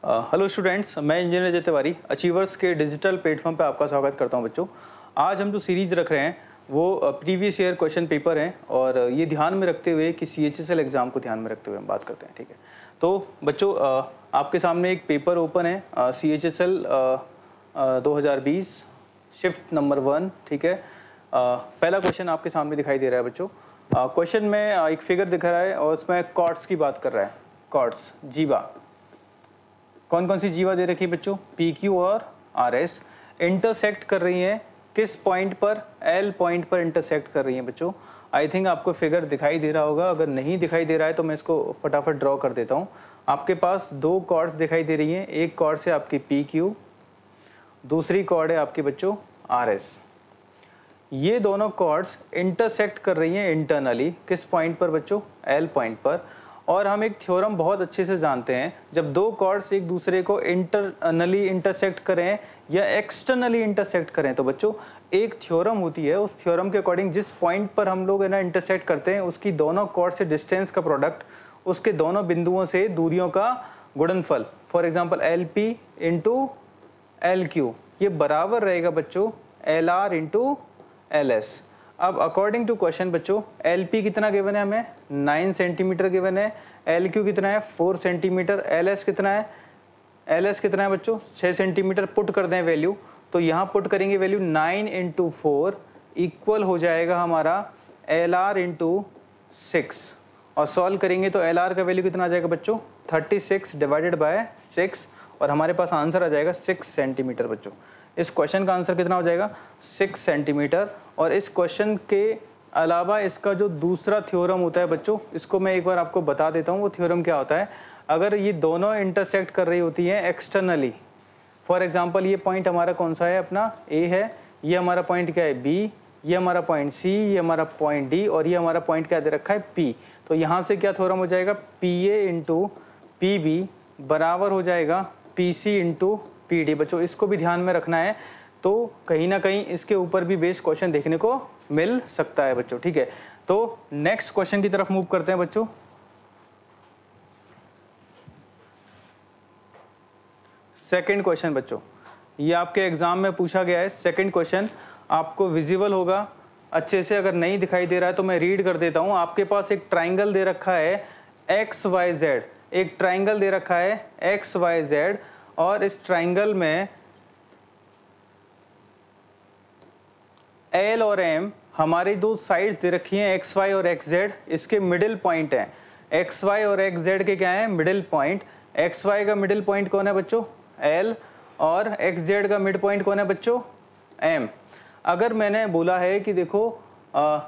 Hello students, मैं engineer Ajay Tiwari achievers के digital platform पे आपका स्वागत करता हूं। बच्चों, आज हम जो सीरीज़ रख रहे हैं वो प्रीवियस ईयर क्वेश्चन पेपर हैं और ये ध्यान में रखते हुए कि CHSL एग्ज़ाम को ध्यान में रखते हुए हम बात करते हैं। ठीक है, तो बच्चों आपके सामने एक पेपर ओपन है CHSL 2020 शिफ्ट नंबर 1। ठीक है, पहला क्वेश्चन आपके सामने दिखाई दे रहा है बच्चों। क्वेश्चन में एक फिगर दिख रहा है और उसमें कॉर्ड्स की बात कर रहा है। कॉर्ड्स, जीवा, कौन कौन सी जीवा दे रखी है बच्चों? PQ और RS इंटरसेक्ट कर रही हैं किस पॉइंट पर? L पॉइंट पर इंटरसेक्ट कर रही हैं बच्चों। आई थिंक आपको फिगर दिखाई दे रहा होगा, अगर नहीं दिखाई दे रहा है तो मैं इसको फटाफट ड्रॉ कर देता हूँ। आपके पास दो कॉर्ड्स दिखाई दे रही हैं, एक कॉर्ड से आपकी PQ, दूसरी कॉर्ड है आपकी बच्चों RS। ये दोनों कॉर्ड्स इंटरसेक्ट कर रही हैं इंटरनली किस पॉइंट पर बच्चों? L पॉइंट पर। और हम एक थ्योरम बहुत अच्छे से जानते हैं, जब दो कॉर्ड्स एक दूसरे को इंटरनली इंटरसेक्ट करें या एक्सटर्नली इंटरसेक्ट करें तो बच्चों एक थ्योरम होती है, उस थ्योरम के अकॉर्डिंग जिस पॉइंट पर हम लोग है ना इंटरसेक्ट करते हैं उसकी दोनों कॉर्ड से डिस्टेंस का प्रोडक्ट, उसके दोनों बिंदुओं से दूरियों का गुणनफल, for example LP into LQ, ये बराबर रहेगा बच्चों LR इंटू LS। अब अकॉर्डिंग टू क्वेश्चन बच्चों LP कितना गिवन है? हमें 9 सेंटीमीटर गिवन है। LQ कितना है? 4 सेंटीमीटर। LS कितना है? LS कितना है बच्चों? 6 सेंटीमीटर। पुट कर दें वैल्यू, तो यहाँ पुट करेंगे वैल्यू 9 इंटू 4 इक्वल हो जाएगा हमारा LR इंटू 6 और सॉल्व करेंगे तो LR का वैल्यू कितना आ जाएगा बच्चों? 36 डिवाइडेड बाय 6 और हमारे पास आंसर आ जाएगा 6 सेंटीमीटर बच्चों। इस क्वेश्चन का आंसर कितना हो जाएगा? 6 सेंटीमीटर। और इस क्वेश्चन के अलावा इसका जो दूसरा थ्योरम होता है बच्चों, इसको मैं एक बार आपको बता देता हूँ। वो थ्योरम क्या होता है? अगर ये दोनों इंटरसेक्ट कर रही होती हैं एक्सटर्नली, फॉर एग्जांपल ये पॉइंट हमारा कौन सा है? अपना A है, ये हमारा पॉइंट क्या है? B, ये हमारा पॉइंट C, ये हमारा पॉइंट D और ये हमारा पॉइंट क्या दे रखा है? P। तो यहाँ से क्या थ्योरम हो जाएगा? PA इंटू PB बराबर हो जाएगा PC इंटू PD। बच्चों इसको भी ध्यान में रखना है, तो कहीं ना कहीं इसके ऊपर भी बेस्ड क्वेश्चन देखने को मिल सकता है बच्चों। ठीक है, तो नेक्स्ट क्वेश्चन की तरफ मूव करते हैं बच्चों। सेकंड क्वेश्चन बच्चों, ये आपके एग्जाम में पूछा गया है। सेकंड क्वेश्चन आपको विजिबल होगा अच्छे से, अगर नहीं दिखाई दे रहा है तो मैं रीड कर देता हूं। आपके पास एक ट्राइंगल दे रखा है XYZ, एक ट्राइंगल दे रखा है XYZ और इस ट्राइंगल में L और M हमारी दो साइड्स दे रखी हैं XY और XZ, इसके मिडिल पॉइंट हैं। XY और XZ के क्या है? Middle point. XY का मिडिल पॉइंट कौन है बच्चों? L और XZ का मिड पॉइंट कौन है बच्चों? M। अगर मैंने बोला है कि देखो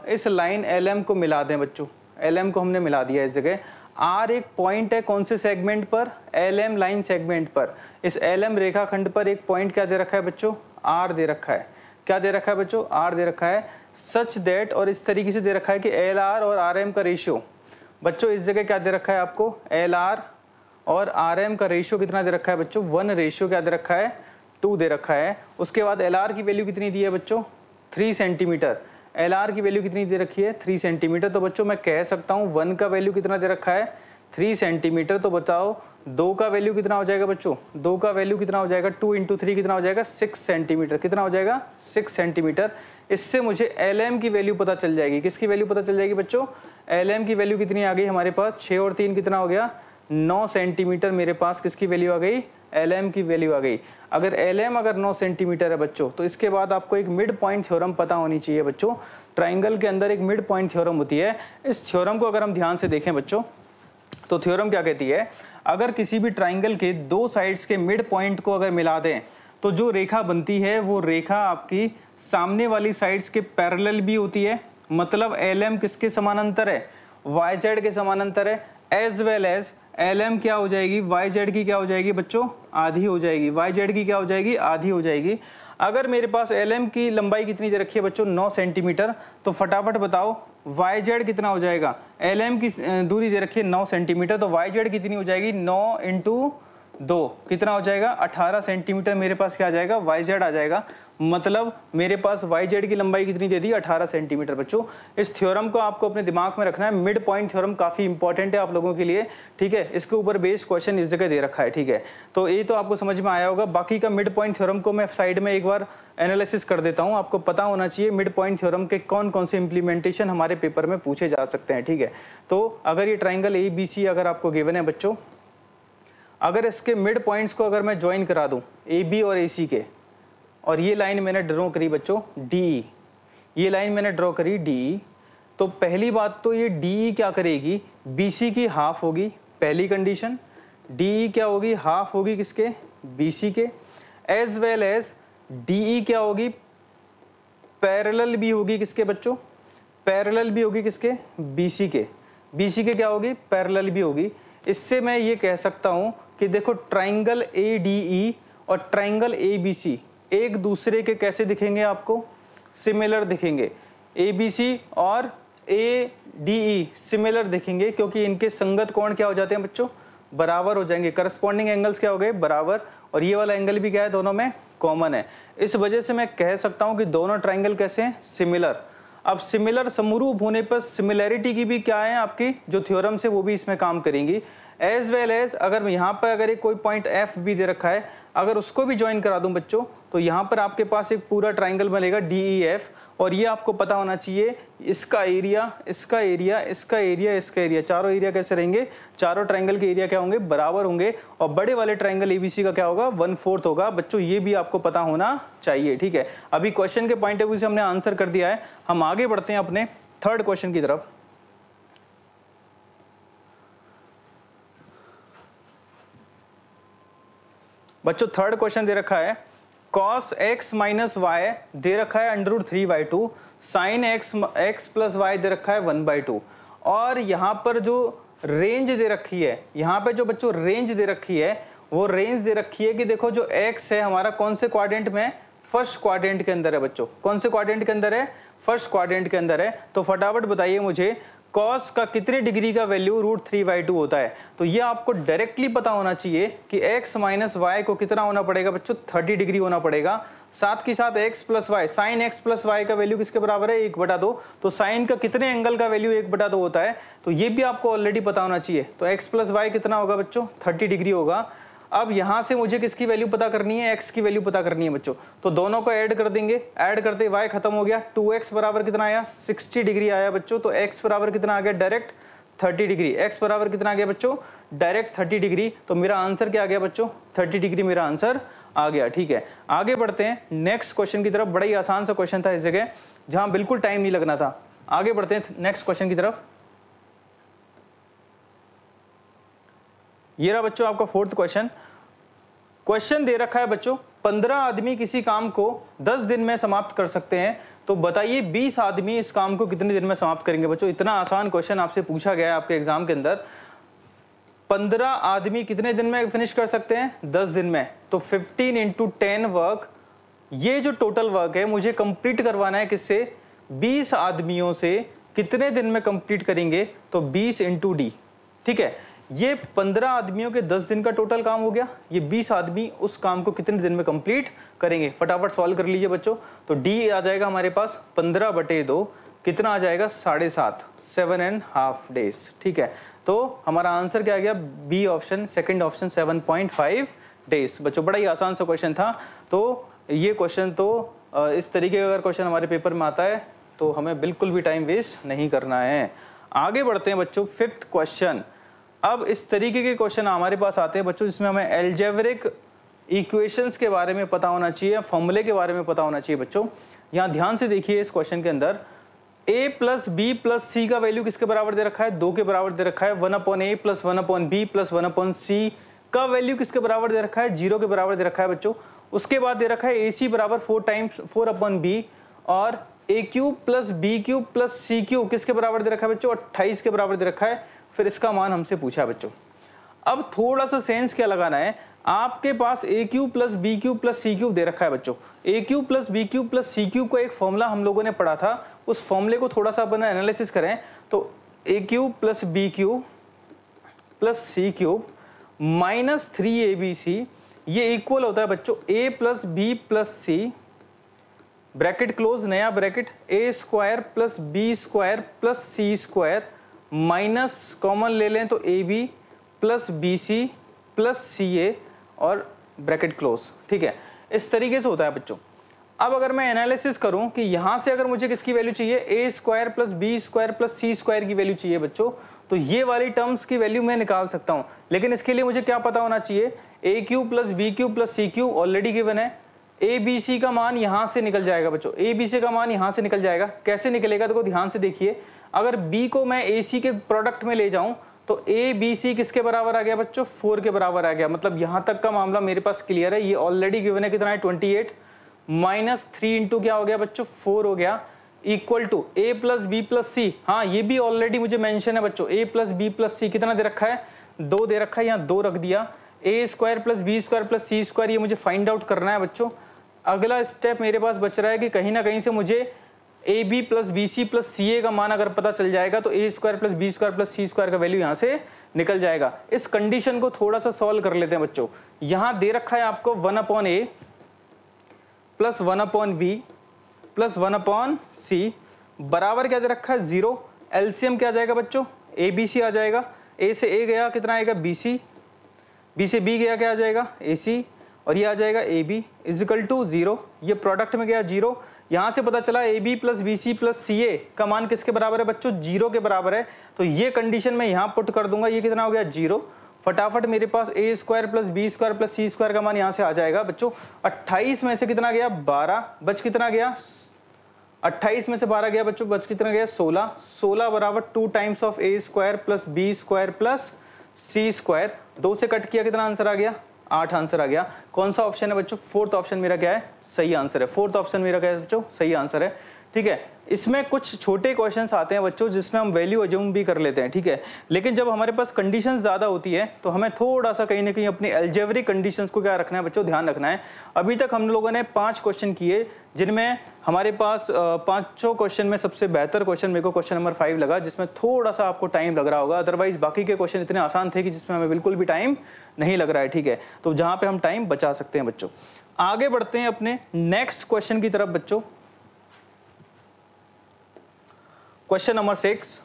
इस लाइन LM को मिला दें बच्चों, LM को हमने मिला दिया इस जगह। R एक पॉइंट है कौन से सेगमेंट पर? LM लाइन सेगमेंट पर। इस LM रेखाखंड पर एक पॉइंट क्या दे रखा है बच्चों? R दे रखा है। क्या दे रखा है बच्चों? R दे रखा है। सच दैट, और इस तरीके से दे रखा है कि LR और RM का रेशियो बच्चों, इस जगह क्या दे रखा है आपको? LR और RM का रेशियो कितना दे रखा है बच्चों? 1 रेशियो क्या दे रखा है? 2 दे रखा है। उसके बाद LR की वैल्यू कितनी दी है बच्चों? 3 सेंटीमीटर। LR की वैल्यू कितनी दे रखी है? 3 सेंटीमीटर। तो बच्चों मैं कह सकता हूँ 1 का वैल्यू कितना दे रखा है? 3 सेंटीमीटर। तो बताओ 2 का वैल्यू कितना हो जाएगा बच्चों? 2 का वैल्यू कितना हो जाएगा? 2 इंटू 3 कितना हो जाएगा? 6 सेंटीमीटर। कितना हो जाएगा? 6 सेंटीमीटर। इससे मुझे LM की वैल्यू पता चल जाएगी। किसकी वैल्यू पता चल जाएगी बच्चों? LM की वैल्यू कितनी आ गई हमारे पास? 6 और 3 कितना हो गया? 9 सेंटीमीटर। मेरे पास किसकी वैल्यू आ गई? LM की वैल्यू आ गई। अगर LM अगर 9 सेंटीमीटर है बच्चों, तो इसके बाद आपको एक मिड पॉइंट थ्योरम पता होनी चाहिए बच्चों। ट्राइंगल के अंदर एक मिड पॉइंट थ्योरम होती है। इस थ्योरम को अगर हम ध्यान से देखें बच्चों, तो थ्योरम क्या कहती है? अगर किसी भी ट्राइंगल के दो साइड्स के मिड पॉइंट को अगर मिला दें तो जो रेखा बनती है वो रेखा आपकी सामने वाली साइड्स के पैरेलल भी होती है। मतलब LM किसके समानांतर है? YZ के समानांतर है। एज वेल एज LM क्या हो जाएगी? YZ की क्या हो जाएगी बच्चों? आधी हो जाएगी। YZ की क्या हो जाएगी? आधी हो जाएगी। अगर मेरे पास LM की लंबाई कितनी दे रखी है बच्चों? 9 सेंटीमीटर। तो फटाफट बताओ YZ कितना हो जाएगा? LM की दूरी दे रखी है 9 सेंटीमीटर, तो YZ कितनी हो जाएगी? 9 इंटू 2 कितना हो जाएगा 18 सेंटीमीटर मेरे पास क्या आ जाएगा YZ आ जाएगा। मतलब मेरे पास YZ की लंबाई कितनी दे दी 18 सेंटीमीटर। बच्चों इस थ्योरम को आपको अपने दिमाग में रखना है, मिड पॉइंट थ्योरम काफी इंपॉर्टेंट है आप लोगों के लिए, ठीक है। इसके ऊपर बेस्ड क्वेश्चन इस जगह दे रखा है, ठीक है। तो ये तो आपको समझ में आया होगा। बाकी का मिड पॉइंट थ्योरम को मैं साइड में एक बार एनालिसिस कर देता हूं। आपको पता होना चाहिए मिड पॉइंट थ्योरम के कौन कौन से इंप्लीमेंटेशन हमारे पेपर में पूछे जा सकते हैं, ठीक है। तो अगर ये ट्राइंगल ABC अगर आपको गिवन है बच्चों, अगर इसके मिड पॉइंट्स को अगर मैं ज्वाइन करा दूं AB और AC के, और ये लाइन मैंने ड्रॉ करी बच्चों DE, ये लाइन मैंने ड्रॉ करी DE, तो पहली बात तो ये DE क्या करेगी BC की हाफ होगी, पहली कंडीशन। DE क्या होगी हाफ होगी किसके BC के, एज वेल एज DE क्या होगी पैरेलल भी होगी किसके बच्चों, पैरेलल भी होगी किसके BC के, BC के क्या होगी पैरेलल भी होगी। इससे मैं ये कह सकता हूं कि देखो ट्राइंगल ADE और ट्राइंगल ABC एक दूसरे के कैसे दिखेंगे आपको सिमिलर दिखेंगे। ABC और ADE सिमिलर दिखेंगे क्योंकि इनके संगत कोण क्या हो जाते हैं बच्चों बराबर हो जाएंगे, करस्पॉन्डिंग एंगल्स क्या हो गए बराबर, और ये वाला एंगल भी क्या है दोनों में कॉमन है। इस वजह से मैं कह सकता हूं कि दोनों ट्राइंगल कैसे हैं सिमिलर। अब सिमिलर समरूप होने पर सिमिलैरिटी की भी क्या है आपकी जो थ्योरम्स है वो भी इसमें काम करेंगी। एज वेल एज अगर यहाँ पर अगर एक कोई पॉइंट F भी दे रखा है, अगर उसको भी ज्वाइन करा दूं बच्चों तो यहाँ पर आपके पास एक पूरा ट्राइंगल बनेगा DEF, और ये आपको पता होना चाहिए इसका एरिया, इसका एरिया, इसका एरिया, इसका एरिया, चारों एरिया कैसे रहेंगे, चारों ट्राइंगल के एरिया क्या होंगे बराबर होंगे, और बड़े वाले ट्राइंगल ABC का क्या होगा 1/4 होगा। बच्चों ये भी आपको पता होना चाहिए, ठीक है। अभी क्वेश्चन के पॉइंट ऑफ व्यू से हमने आंसर कर दिया है, हम आगे बढ़ते हैं अपने थर्ड क्वेश्चन की तरफ। बच्चों थर्ड क्वेश्चन दे रखा है cos x माइनस y दे रखा है √3/2, sin x प्लस y दे रखा है 1/2, और यहाँ पर जो रेंज दे रखी है, यहाँ पे जो बच्चों रेंज दे रखी है वो रेंज दे रखी है कि देखो जो x है हमारा कौन से क्वाड्रेंट में, फर्स्ट क्वाड्रेंट के अंदर है बच्चों। कौन से क्वाड्रेंट के अंदर है, फर्स्ट क्वाड्रेंट के अंदर है। तो फटाफट बताइए मुझे cos का कितने डिग्री का वैल्यू √3/2 होता है। तो ये आपको डायरेक्टली पता होना चाहिए कि x माइनस y को कितना होना पड़ेगा बच्चों 30 डिग्री होना पड़ेगा। साथ के साथ x plus y, sine x plus y का वैल्यू किसके बराबर है 1/2। तो साइन का कितने एंगल का वैल्यू 1/2 होता है, तो ये भी आपको ऑलरेडी पता होना चाहिए। तो x प्लस वाई कितना होगा बच्चों 30 डिग्री होगा। अब यहां से मुझे किसकी वैल्यू पता करनी है, x की वैल्यू पता करनी है बच्चों। तो दोनों को ऐड कर देंगे, ऐड करते y खत्म हो गया, 2x बराबर कितना आया 60 डिग्री आया बच्चों। तो x बराबर कितना आ गया डायरेक्ट 30 डिग्री, x बराबर कितना आ गया बच्चों डायरेक्ट 30 डिग्री। तो मेरा आंसर क्या आ गया बच्चों 30 डिग्री मेरा आंसर आ गया, ठीक है। आगे बढ़ते हैं नेक्स्ट क्वेश्चन की तरफ। बड़ा ही आसान सा क्वेश्चन था इस जगह, जहां बिल्कुल टाइम नहीं लगना था। आगे बढ़ते हैं नेक्स्ट क्वेश्चन की तरफ। ये रहा बच्चों आपका फोर्थ क्वेश्चन। क्वेश्चन दे रखा है बच्चों 15 आदमी किसी काम को 10 दिन में समाप्त कर सकते हैं, तो बताइए 20 आदमी इस काम को कितने दिन में समाप्त करेंगे। बच्चों इतना आसान क्वेश्चन आपसे पूछा गया है आपके एग्जाम के अंदर। 15 आदमी कितने दिन में फिनिश कर सकते हैं 10 दिन में। तो 15 × 10 वर्क, ये जो टोटल वर्क है मुझे कंप्लीट करवाना है किससे 20 आदमियों से। कितने दिन में कंप्लीट करेंगे, तो 20 × D, ठीक है। ये 15 आदमियों के 10 दिन का टोटल काम हो गया, ये 20 आदमी उस काम को कितने दिन में कंप्लीट करेंगे। फटाफट सॉल्व कर लीजिए बच्चों। तो D आ जाएगा हमारे पास 15/2, कितना आ जाएगा 7.5, 7.5 डेज, ठीक है। तो हमारा आंसर क्या आ गया b option, second option 7.5 days. बच्चों बड़ा ही आसान सा क्वेश्चन था। तो ये क्वेश्चन तो इस तरीके का अगर क्वेश्चन हमारे पेपर में आता है तो हमें बिल्कुल भी टाइम वेस्ट नहीं करना है। आगे बढ़ते हैं बच्चों फिफ्थ क्वेश्चन। अब इस तरीके के क्वेश्चन हमारे पास आते हैं बच्चों जिसमें हमें एल्जेब्रिक इक्वेशंस के बारे में पता होना चाहिए, फॉर्मूले के बारे में पता होना चाहिए बच्चों। यहाँ ध्यान से देखिए इस क्वेश्चन के अंदर a + b + c का वैल्यू किसके बराबर दे रखा है 2 के बराबर दे रखा है। 1/a + 1/b + 1/c का वैल्यू किसके बराबर दे रखा है 0 के बराबर दे रखा है बच्चों। उसके बाद दे रखा है ac बराबर 4/b और a³ + b³ + c³ किसके बराबर दे रखा है बच्चों 28 के बराबर दे रखा है। फिर इसका मान हमसे पूछा है बच्चों। अब थोड़ा सा सेंस क्या लगाना है, आपके पास a³ + b³ + c³ दे रखा है बच्चों। a³ + b³ + c³ को एक फॉर्मूला हम लोगों ने पढ़ा था, उस फॉर्मूले को थोड़ा सा अपन एनालिसिस करें तो a³ + b³ + c³ minus 3ABC, ये इक्वल होता है बच्चों a plus B plus C, bracket close, नया bracket, a square plus B square plus C square, minus common ले लें तो ab plus B C plus C A और bracket close. ठीक है, इस तरीके से होता है बच्चों। अब अगर मैं एनालिसिस करूं कि यहां से अगर मुझे किसकी वैल्यू चाहिए, A square plus B square plus C square की वैल्यू चाहिए बच्चों, तो ये वाली टर्म्स की वैल्यू मैं निकाल सकता हूं। लेकिन इसके लिए मुझे क्या पता होना चाहिए, A cube plus B cube plus C cube already given है, ए बी सी का मान यहां से निकल जाएगा बच्चों, ए बी सी का मान यहां से निकल जाएगा। कैसे निकलेगा, देखो ध्यान से देखिए, अगर बी को मैं ए सी के प्रोडक्ट में ले जाऊं तो ए बी सी किसके बराबर आ गया बच्चों, 4 के बराबर आ गया। मतलब यहां तक का मामला मेरे पास क्लियर है। ये ऑलरेडी गिवन है, कितना है 28, माइनस 3 इंटू क्या हो गया बच्चों 4 हो गया, equal to A plus B plus C. हाँ, ये भी ऑलरेडी मुझे मेंशन है बच्चों, A plus B plus C कितना दे रखा है, 2 दे रखा है, यहाँ 2 रख दिया। A square plus B square plus C square, ये मुझे फाइंड आउट करना है बच्चों। अगला स्टेप मेरे पास बच रहा है कि कहीं ना कहीं से मुझे A B plus B C plus C A का मान अगर पता चल जाएगा तो A square plus B square plus C square का वैल्यू यहाँ से निकल जाएगा। इस कंडीशन को थोड़ा सा सॉल्व कर लेते हैं बच्चों। यहाँ दे रखा है आपको 1/a plus 1/b plus 1/c बराबर क्या दे रखा है 0। एलसीएम क्या आ जाएगा बच्चों, ए बी सी आ जाएगा, ए से ए गया कितना आएगा बी सी, बी से बी गया क्या आ जाएगा ए सी, और ये आ जाएगा ए बी इजिकल टू 0। ये प्रोडक्ट में गया 0, यहाँ से पता चला A B plus B C plus C A का मान किसके बराबर है बच्चों, 0 के बराबर है। तो ये कंडीशन मैं यहाँ पुट कर दूंगा, ये कितना हो गया 0। फटाफट मेरे पास A square plus B square plus C square का मान यहाँ से आ जाएगा बच्चों। 28 में से कितना गया 12, बच कितना गया 28 में से 12 गया बच्चों, बच कितना गया 16। 16 बराबर 2 times of a square plus B square plus C square, 2 से कट किया कितना आंसर आ गया 8 आंसर आ गया। कौन सा ऑप्शन है बच्चों, फोर्थ ऑप्शन मेरा क्या है सही आंसर है। फोर्थ ऑप्शन मेरा क्या है बच्चों, सही आंसर है। ठीक है, इसमें कुछ छोटे क्वेश्चंस आते हैं बच्चों जिसमें हम वैल्यू अज्यूम भी कर लेते हैं। ठीक है, लेकिन जब हमारे पास कंडीशंस ज़्यादा होती है तो हमें थोड़ा सा कहीं ना कहीं अपनी अलजेब्रिक कंडीशंस को क्या रखना है बच्चों, ध्यान रखना है। अभी तक हम लोगों ने 5 क्वेश्चन किए, जिनमें हमारे पास 5 क्वेश्चन में सबसे बेहतर क्वेश्चन मेरे को क्वेश्चन नंबर 5 लगा, जिसमें थोड़ा सा आपको टाइम लग रहा होगा। अदरवाइज बाकी के क्वेश्चन इतने आसान थे कि जिसमें हमें बिल्कुल भी टाइम नहीं लग रहा है। ठीक है, तो जहाँ पे हम टाइम बचा सकते हैं बच्चों। आगे बढ़ते हैं अपने नेक्स्ट क्वेश्चन की तरफ बच्चों। क्वेश्चन नंबर 6,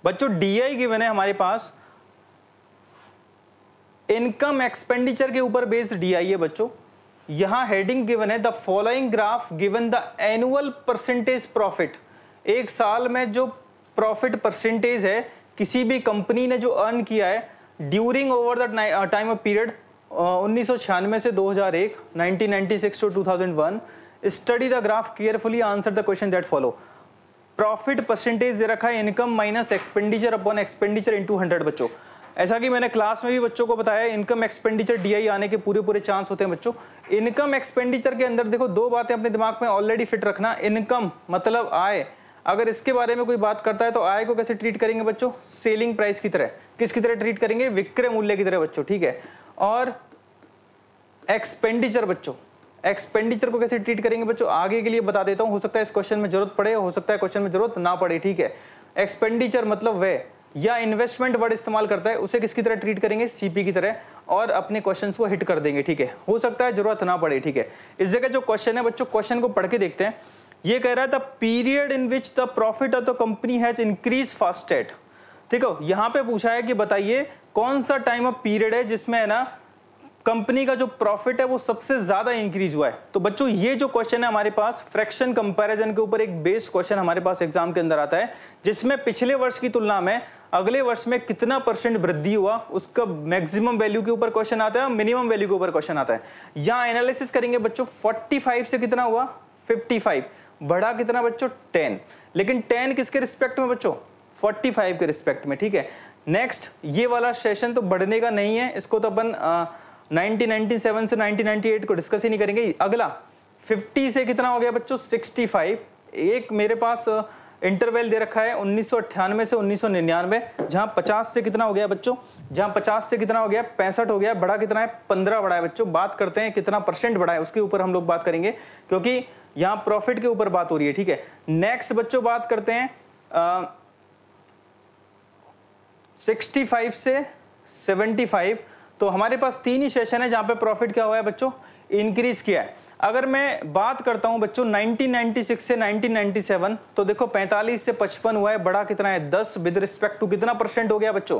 बच्चों डीआई गिवन है हमारे पास, इनकम एक्सपेंडिचर के ऊपर बेस्ड डीआई है बच्चों। यहां हेडिंग गिवन है the following graph given the annual percentage profit. एक साल में जो प्रॉफिट परसेंटेज है किसी भी कंपनी ने जो अर्न किया है during over the time of period 1996 से 2001, 1996 to 2001। Study the graph carefully, answer the question that follow. Profit percentage दे रखा है income minus expenditure upon expenditure into 100 बच्चों। ऐसा कि मैंने क्लास में भी बच्चों को बताया, इनकम एक्सपेंडिचर डीआई आने के पूरे चांस होते हैं बच्चों। इनकम एक्सपेंडिचर के अंदर देखो 2 बातें अपने दिमाग में ऑलरेडी फिट रखना। इनकम मतलब आय, अगर इसके बारे में कोई बात करता है तो आय को कैसे ट्रीट करेंगे बच्चों, सेलिंग प्राइस की तरह। किसकी तरह ट्रीट करेंगे, विक्रय मूल्य की तरह बच्चों। ठीक है, और एक्सपेंडिचर बच्चों, एक्सपेंडिचर को कैसे ट्रीट करेंगे बच्चों, आगे के लिए बता देता हूं, हो सकता है इस क्वेश्चन में जरूरत पड़े, हो सकता है क्वेश्चन में जरूरत ना पड़े। ठीक है, एक्सपेंडिचर मतलब व्यय या इन्वेस्टमेंट वर्ड इस्तेमाल करता है, उसे किसकी तरह ट्रीट करेंगे, सीपी की तरह, और अपने क्वेश्चंस को हिट कर देंगे। ठीक है, हो सकता है जरूरत ना पड़े। ठीक है, इस जगह जो क्वेश्चन है बच्चों, क्वेश्चन को पढ़ के देखते हैं। ये कह रहा है the period in which the profit of the company has increase fastest. ठीक है, यहां पे पूछा है कि बताइए कौन सा टाइम ऑफ पीरियड है जिसमें है ना कंपनी का जो प्रॉफिट है वो सबसे ज्यादा इंक्रीज हुआ है। तो बच्चों ये जो क्वेश्चन है हमारे पास फ्रैक्शन कंपैरिजन के ऊपर एक बेस्ड क्वेश्चन हमारे पास एग्जाम के अंदर आता है, जिसमें पिछले वर्ष की तुलना में अगले वर्ष में कितना % वृद्धि हुआ उसका मैक्सिमम वैल्यू के ऊपर क्वेश्चन आता है, मिनिमम वैल्यू के ऊपर क्वेश्चन आता है। यहाँ एनालिसिस करेंगे बच्चों, 45 से कितना हुआ 55, बढ़ा कितना बच्चों 10, लेकिन 10 किसके रिस्पेक्ट में बच्चों, 45 के रिस्पेक्ट में। ठीक है, नेक्स्ट ये वाला सेशन तो बढ़ने का नहीं है, इसको तो अपन 1997 से 1998 को डिस्कस ही नहीं करेंगे। अगला 50 से कितना हो गया बच्चों 65। एक मेरे पास इंटरवल दे रखा है 1998 से 1999, जहां 50 से कितना हो गया बच्चों, जहां 50 से कितना हो गया 65 हो गया, बढ़ा कितना है 15 बढ़ा है बच्चों। बात करते हैं कितना % बढ़ा है, उसके ऊपर हम लोग बात करेंगे क्योंकि यहाँ प्रॉफिट के ऊपर बात हो रही है। ठीक है, नेक्स्ट बच्चों बात करते हैं 65 से 75, तो हमारे पास 3 ही सेशन है जहां पे प्रॉफिट क्या हुआ है बच्चों, इंक्रीज किया है। अगर मैं बात करता हूं बच्चों 1996 से 1997, तो देखो 45 से 55 हुआ है, बड़ा कितना है 10, विद रिस्पेक्ट टू कितना परसेंट हो गया बच्चों,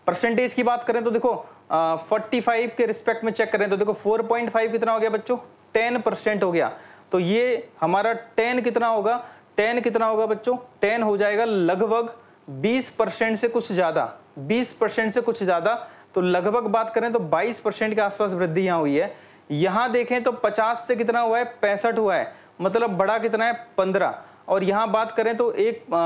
परसेंटेज की बात करें तो देखो 45 के रिस्पेक्ट में चेक करें तो देखो 4.5 कितना हो गया बच्चों, 10% हो गया। तो ये हमारा 10 कितना होगा, 10 कितना होगा बच्चों, 10 हो जाएगा लगभग 20% से कुछ ज्यादा, 20% से कुछ ज्यादा, तो लगभग बात करें तो 22% के आसपास वृद्धि यहाँ हुई है। यहाँ देखें तो 50 से कितना हुआ है, 65 हुआ है, मतलब बड़ा कितना है 15, और यहाँ बात करें तो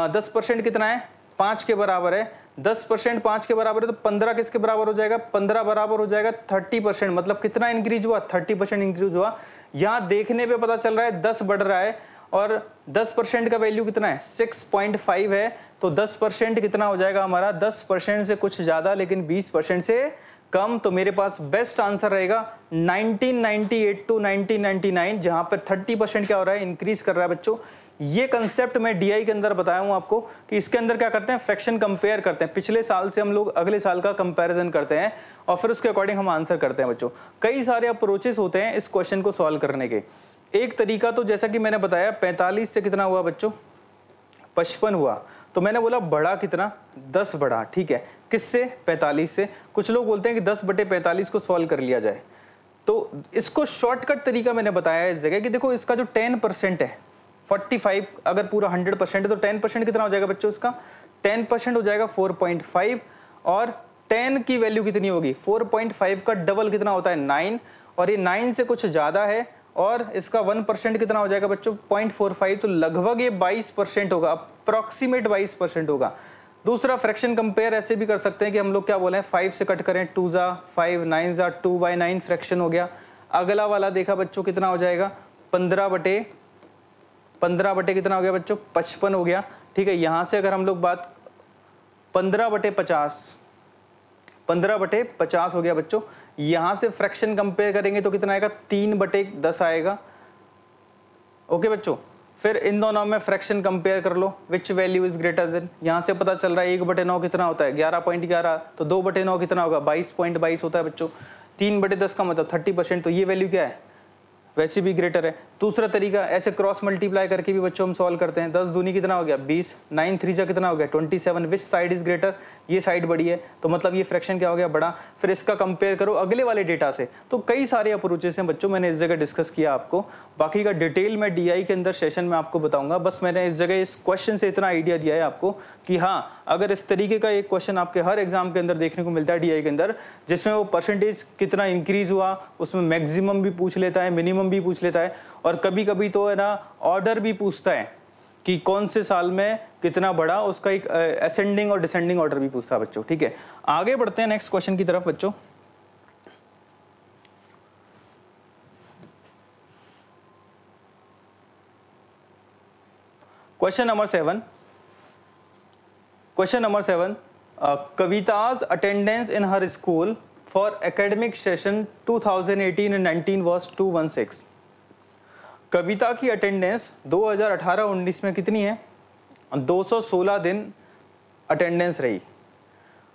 10% कितना है, 5 के बराबर है, 10% 5 के बराबर है, तो 15 किसके बराबर हो जाएगा, 15 बराबर हो जाएगा 30%, मतलब कितना इंक्रीज हुआ, 30% इंक्रीज हुआ। यहाँ देखने पे पता चल रहा है 10 बढ़ रहा है, और 10% का वैल्यू कितना है 6.5 है, तो 10% कितना हो जाएगा हमारा, 10% से कुछ ज्यादा लेकिन 20% से कम। तो मेरे पास बेस्ट आंसर रहेगा 1998 टू 1999, जहां पर 30% क्या हो रहा है, इंक्रीज कर रहा है बच्चों। ये कंसेप्ट मैं डीआई के अंदर बताया हूं आपको कि इसके अंदर क्या करते हैं, फ्रैक्शन कंपेयर करते हैं, पिछले साल से हम लोग अगले साल का कंपैरिजन करते हैं और फिर उसके अकॉर्डिंग हम आंसर करते हैं बच्चों। कई सारे अप्रोचेस होते हैं इस क्वेश्चन को सॉल्व करने के। एक तरीका तो जैसा कि मैंने बताया 45 से कितना हुआ बच्चों, 55 हुआ, तो मैंने बोला बड़ा कितना, 10 बड़ा, ठीक है, किससे, 45 से। कुछ लोग बोलते हैं कि 10/45 को सॉल्व कर लिया जाए, तो इसको शॉर्टकट तरीका मैंने बताया है इस जगह कि देखो इसका जो 10% है, 45 अगर पूरा 100% है तो 10% कितना हो जाएगा बच्चों, इसका 10% हो जाएगा 4.5, और 10 की वैल्यू कितनी होगी, 4.5 का डबल कितना होता है 9, और ये 9 से कुछ ज्यादा है, और इसका 1% कितना हो जाएगा बच्चों 0.45, तो लगभग ये 22% होगा, अप्रॉक्सीमेट 22% होगा। दूसरा फ्रैक्शन कंपेयर ऐसे भी कर सकते हैं कि हम लोग क्या बोले 5 से कट करें, 2 जा 5, 9 जा 2/9 फ्रैक्शन हो गया। अगला वाला देखा बच्चों कितना हो जाएगा 15 बटे कितना हो गया बच्चों 55 हो गया, ठीक है। यहां से अगर हम लोग बात 15/50 हो गया बच्चों। यहां से फ्रैक्शन कंपेयर करेंगे तो कितना आएगा 3/10 आएगा, ओके बच्चों। फिर इन दोनों में फ्रैक्शन कंपेयर कर लो, which value is greater than, यहां से पता चल रहा है 1/9 कितना होता है 11.11, तो 2/9 कितना होगा 22.22 होता है बच्चों। 3/10 का मतलब 30%, तो ये वैल्यू क्या है, वैसे भी ग्रेटर है। दूसरा तरीका ऐसे क्रॉस मल्टीप्लाई करके भी बच्चों हम सॉल्व करते हैं, 10 दूनी कितना हो गया 20, 9 3 जा कितना हो गया 27, विच साइड इज ग्रेटर, ये साइड बड़ी है, तो मतलब ये फ्रैक्शन क्या हो गया बड़ा। फिर इसका कंपेयर करो अगले वाले डेटा से, तो कई सारे अप्रोचेस हैं बच्चों, मैंने इस जगह डिस्कस किया आपको, बाकी का डिटेल मैं डीआई के अंदर सेशन में आपको बताऊंगा। बस मैंने इस जगह इस क्वेश्चन से इतना आइडिया दिया है आपको कि हाँ, अगर इस तरीके का एक क्वेश्चन आपके हर एग्जाम के अंदर देखने को मिलता है डीआई के अंदर, जिसमें वो परसेंटेज कितना इंक्रीज हुआ, उसमें मैक्सिमम भी पूछ लेता है, मिनिमम भी पूछ लेता है, और कभी कभी तो है ना ऑर्डर भी पूछता है कि कौन से साल में कितना बढ़ा, उसका एक असेंडिंग और डिसेंडिंग ऑर्डर भी पूछता है बच्चों, ठीक है। आगे बढ़ते हैं नेक्स्ट क्वेश्चन की तरफ बच्चों। Question number 7, कविता's attendance in her school for academic session 2018-19 was 216। कविता की अटेंडेंस 2018-19 में कितनी है, 216 दिन अटेंडेंस रही।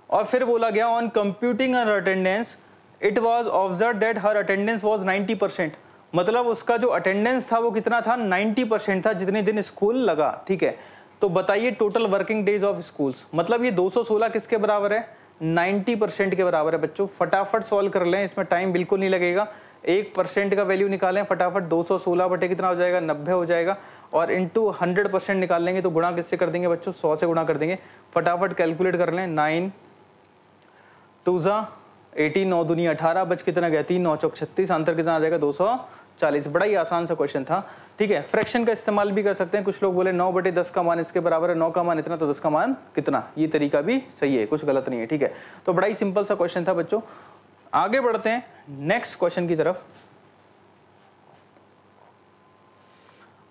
और फिर बोला गया on computing her attendance it was observe that her attendance was 90%, मतलब उसका जो अटेंडेंस था वो कितना था 90% था जितने दिन स्कूल लगा, ठीक है। तो बताइए total working days of schools, मतलब ये 216 किसके बराबर है 90% के बराबर है बच्चों। फटाफट सॉल्व कर लें, इसमें टाइम बिल्कुल नहीं लगेगा। 1% का वैल्यू निकालें फटाफट, 216 बटे कितना हो जाएगा 90 हो जाएगा, और इंटू 100% निकाल लेंगे तो गुणा किससे कर देंगे बच्चों 100 से गुणा कर देंगे। फटाफट कैलकुलेट कर लें, 9 2 जा 18, 9 दूनी 18, बच कितना गया 3, 9 चौक 36, आंसर कितना आ जाएगा 240। बड़ा ही आसान सा क्वेश्चन था, ठीक है। फ्रैक्शन का इस्तेमाल भी कर सकते हैं, कुछ लोग बोले 9/10 का मान इसके बराबर है, 9 का मान इतना तो 10 का मान कितना, ये तरीका भी सही है, कुछ गलत नहीं है, ठीक है। तो बड़ा ही सिंपल सा क्वेश्चन था बच्चों। आगे बढ़ते हैं नेक्स्ट क्वेश्चन की तरफ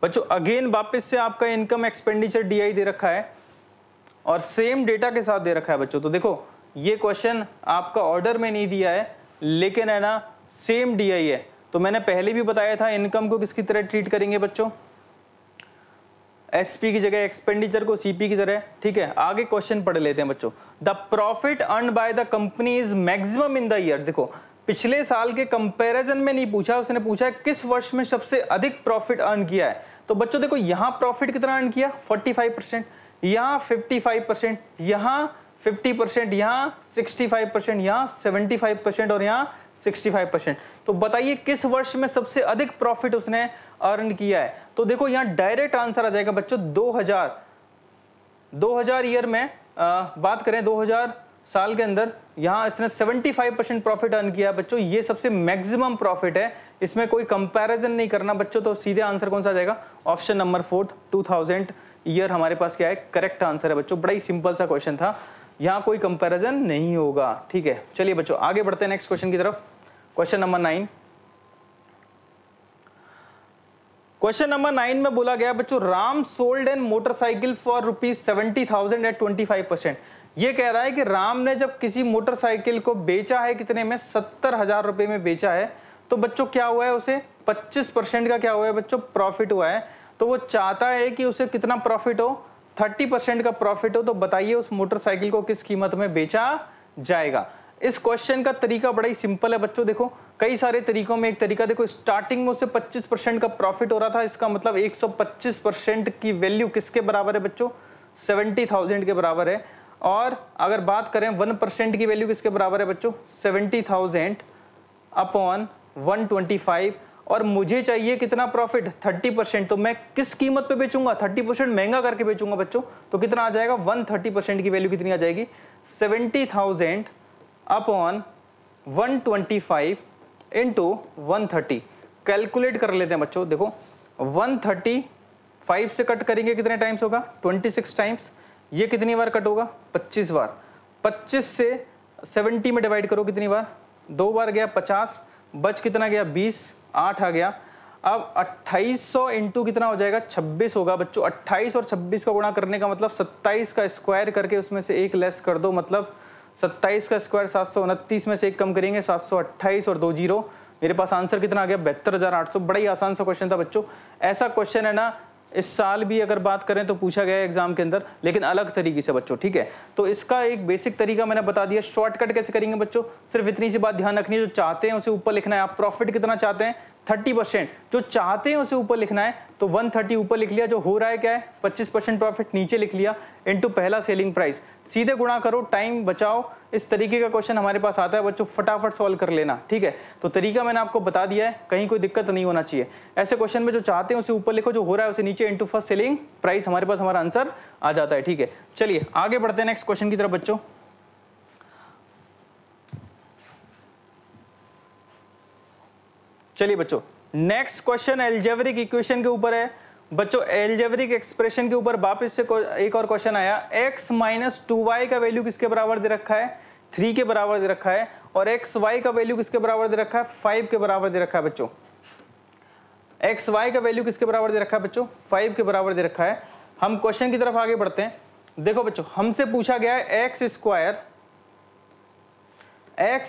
बच्चों। अगेन वापस से आपका इनकम एक्सपेंडिचर डीआई दे रखा है और सेम डेटा के साथ दे रखा है बच्चों। तो देखो ये क्वेश्चन आपका ऑर्डर में नहीं दिया है, लेकिन है ना सेम डीआई है। तो मैंने पहले भी बताया था इनकम को किसकी तरह ट्रीट करेंगे बच्चों, एसपी की जगह एक्सपेंडिचर को सीपी की तरह, ठीक है। आगे क्वेश्चन पढ़ लेते हैं बच्चों। The profit earn by the company is maximum in the year. देखो पिछले साल के कंपैरिजन में नहीं पूछा, उसने पूछा है किस वर्ष में सबसे अधिक प्रॉफिट अर्न किया है। तो बच्चों देखो यहाँ प्रॉफिट कितना अर्न किया, 45%, यहाँ 55%, यहाँ 50%, यहाँ 65%, यहाँ 75% और यहाँ 65%। तो बताइए किस वर्ष में सबसे अधिक प्रॉफिट उसने अर्न किया है। तो देखो यहाँ डायरेक्ट आंसर आ जाएगा बच्चों 2000 ईयर में बात करें 2000 साल के अंदर यहाँ इसने 75% प्रॉफिट अर्न किया है बच्चों। ये सबसे मैक्सिमम प्रॉफिट है, इसमें कोई कंपैरिजन नहीं करना बच्चों। तो सीधे आंसर कौन सा आ जाएगा, ऑप्शन नंबर 4 2000 ईयर हमारे पास क्या है, करेक्ट आंसर है बच्चों। बड़ा ही सिंपल सा क्वेश्चन था, यहाँ कोई कंपैरिजन नहीं होगा, ठीक है। चलिए बच्चों आगे बढ़ते हैं नेक्स्ट क्वेश्चन की तरफ। Question number 9। क्वेश्चन नंबर 9 में बोला गया बच्चों Ram sold an motorcycle for ₹70,000 at 25%। ये कह रहा है कि राम ने जब किसी मोटरसाइकिल को बेचा है कितने में, 70,000 रुपए में बेचा है। तो बच्चों क्या हुआ है, उसे 25% का क्या हुआ है बच्चों, प्रॉफिट हुआ है। तो वो चाहता है कि उसे कितना प्रॉफिट हो, 30% का प्रॉफिट हो। तो बताइए उस मोटरसाइकिल को किस कीमत में बेचा जाएगा। इस क्वेश्चन का तरीका बड़ा ही सिंपल है बच्चों। देखो कई सारे तरीकों में एक तरीका, देखो स्टार्टिंग में उसे 25% का प्रॉफिट हो रहा था, इसका मतलब 125% की वैल्यू किसके बराबर है बच्चों, 70,000 के बराबर है। और अगर बात करें 1% की वैल्यू किसके बराबर है बच्चों, 70,000 अपॉन 125। और मुझे चाहिए कितना प्रॉफिट, 30%। तो मैं किस कीमत पे बेचूंगा, 30% महंगा करके बेचूंगा बच्चों। तो कितना आ जाएगा, 130% की वैल्यू कितनी आ जाएगी, 70,000 अपॉन 125 इंटू 130। कैलकुलेट कर लेते हैं बच्चों। देखो 135 से कट करेंगे कितने टाइम्स होगा, 26 टाइम्स। ये कितनी बार कट होगा, 25 बार। 25 से 70 में डिवाइड करो कितनी बार, 2 बार गया 50, बच कितना गया 20, 8 आ गया। अब 2800 इंटू कितना हो जाएगा, 26 होगा बच्चों। 28 और 26 का गुणा करने का मतलब 27 का स्क्वायर करके उसमें से एक लेस कर दो, मतलब 27 का स्क्वायर 729 में से एक कम करेंगे 728 और 2 जीरो। मेरे पास आंसर कितना आ गया, 72,800। बड़ा ही आसान सा क्वेश्चन था बच्चों। ऐसा क्वेश्चन है ना इस साल भी अगर बात करें तो पूछा गया है एग्जाम के अंदर, लेकिन अलग तरीके से बच्चों, ठीक है। तो इसका एक बेसिक तरीका मैंने बता दिया। शॉर्टकट कैसे करेंगे बच्चों, सिर्फ इतनी सी बात ध्यान रखनी है, जो चाहते हैं उसे ऊपर लिखना है। आप प्रॉफिट कितना चाहते हैं, 30%, जो चाहते हैं उसे ऊपर लिखना है। तो 130 ऊपर लिख लिया, जो हो रहा है क्या है 25% प्रॉफिट नीचे लिख लिया, इनटू पहला सेलिंग प्राइस। सीधे गुणा करो, टाइम बचाओ। इस तरीके का क्वेश्चन हमारे पास आता है बच्चों, फटाफट सॉल्व कर लेना, ठीक है। तो तरीका मैंने आपको बता दिया है, कहीं कोई दिक्कत नहीं होना चाहिए। ऐसे क्वेश्चन में जो चाहते हैं उसे ऊपर लिखो, जो हो रहा है उसे नीचे, इनटू फर्स्ट सेलिंग प्राइस, हमारे पास हमारा आंसर आ जाता है, ठीक है। चलिए आगे बढ़ते हैं नेक्स्ट क्वेश्चन की तरफ बच्चों। चलिए बच्चों नेक्स्ट क्वेश्चन एल्जेब्रिक इक्वेशन के ऊपर है बच्चों। एल्जेब्रिक एक्सप्रेशन के ऊपर वापस से एक और क्वेश्चन आया। x माइनस 2y का वैल्यू किसके बराबर दे रखा है, 3 के बराबर दे रखा है। और xy का वैल्यू किसके बराबर दे रखा है, 5 के बराबर दे रखा है बच्चों। xy का वैल्यू किसके बराबर दे रखा है बच्चों, 5 के बराबर दे रखा है। हम क्वेश्चन की तरफ आगे बढ़ते हैं। देखो बच्चों हमसे पूछा गया है x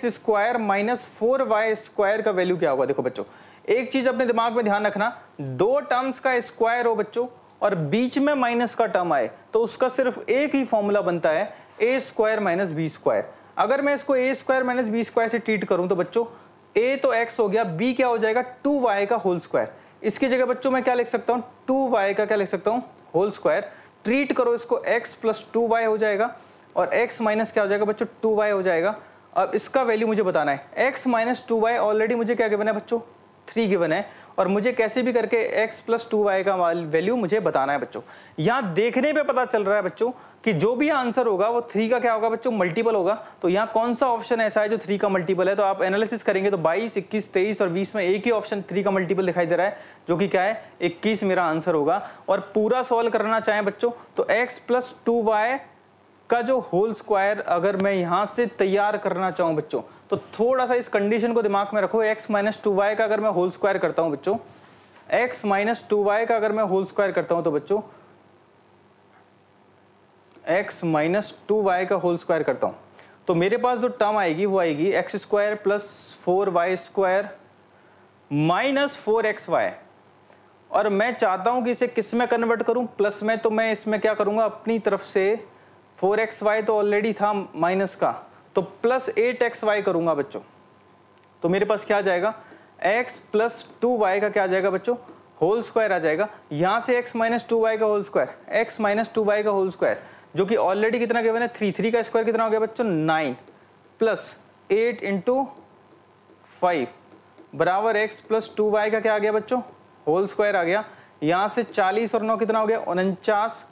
square minus 4y square का वैल्यू क्या होगा। देखो बच्चों एक चीज अपने दिमाग में ध्यान रखना, दो टर्म्स का स्क्वायर हो बच्चों और बीच में माइनस का टर्म आए तो उसका सिर्फ एक ही फॉर्मूला बनता है, ए स्क्वायर माइनस बी स्क्वायर। अगर मैं इसको ए स्क्वायर माइनस बी स्क्वायर से ट्रीट करूं तो बच्चों ए तो x हो गया, b क्या हो जाएगा 2y का होल स्क्वायर। इसकी जगह बच्चों मैं क्या लिख सकता हूं, 2y का क्या लिख सकता हूं, होल स्क्वायर। ट्रीट करो इसको, x प्लस 2y हो जाएगा और x माइनस क्या हो जाएगा बच्चों 2y हो जाएगा। अब इसका वैल्यू मुझे बताना है। x माइनस 2y ऑलरेडी मुझे क्या गिवन है बच्चों, 3 गिवन है। और मुझे कैसे भी करके x प्लस 2y का वैल्यू मुझे बताना है बच्चों। यहाँ देखने पे पता चल रहा है बच्चों कि जो भी आंसर होगा वो 3 का क्या होगा बच्चों, मल्टीपल होगा। तो यहाँ कौन सा ऑप्शन ऐसा है जो 3 का मल्टीपल है। तो आप एनालिसिस करेंगे तो 22, 21, 23 और 20 में एक ही ऑप्शन 3 का मल्टीपल दिखाई दे रहा है, जो कि क्या है 21 मेरा आंसर होगा। और पूरा सॉल्व करना चाहें बच्चों तो x प्लस 2y का जो होल स्क्वायर अगर मैं यहां से तैयार करना चाहूं बच्चों, तो थोड़ा सा इस कंडीशन को दिमाग में रखो। x माइनस 2y का अगर मैं होल स्क्वायर करता हूं बच्चों, x माइनस 2y का अगर मैं होल स्क्वायर करता हूं तो बच्चों x माइनस 2y का होल स्क्वायर करता हूं तो मेरे पास जो टर्म आएगी वो आएगी x square plus 4y square minus 4xy। और मैं चाहता हूं कि इसे किस में कन्वर्ट करूं, प्लस में, तो मैं इसमें क्या करूंगा अपनी तरफ से 4xy तो ऑलरेडी था माइनस का, तो प्लस 8xy करूंगा बच्चों। तो मेरे पास क्या आ जाएगा, x प्लस 2y का क्या आ जाएगा बच्चों, होल स्क्वायर आ जाएगा। यहां से x माइनस 2y का whole square, x minus 2y का होल स्क्वायर, जो कि ऑलरेडी कितना गिवन है 3, 3 का स्क्वायर कितना हो गया बच्चों 9, प्लस 8 इंटू 5 बराबर x प्लस 2y का क्या आ गया बच्चों, होल स्क्वायर आ गया। यहां से 40 और 9 कितना हो गया 49,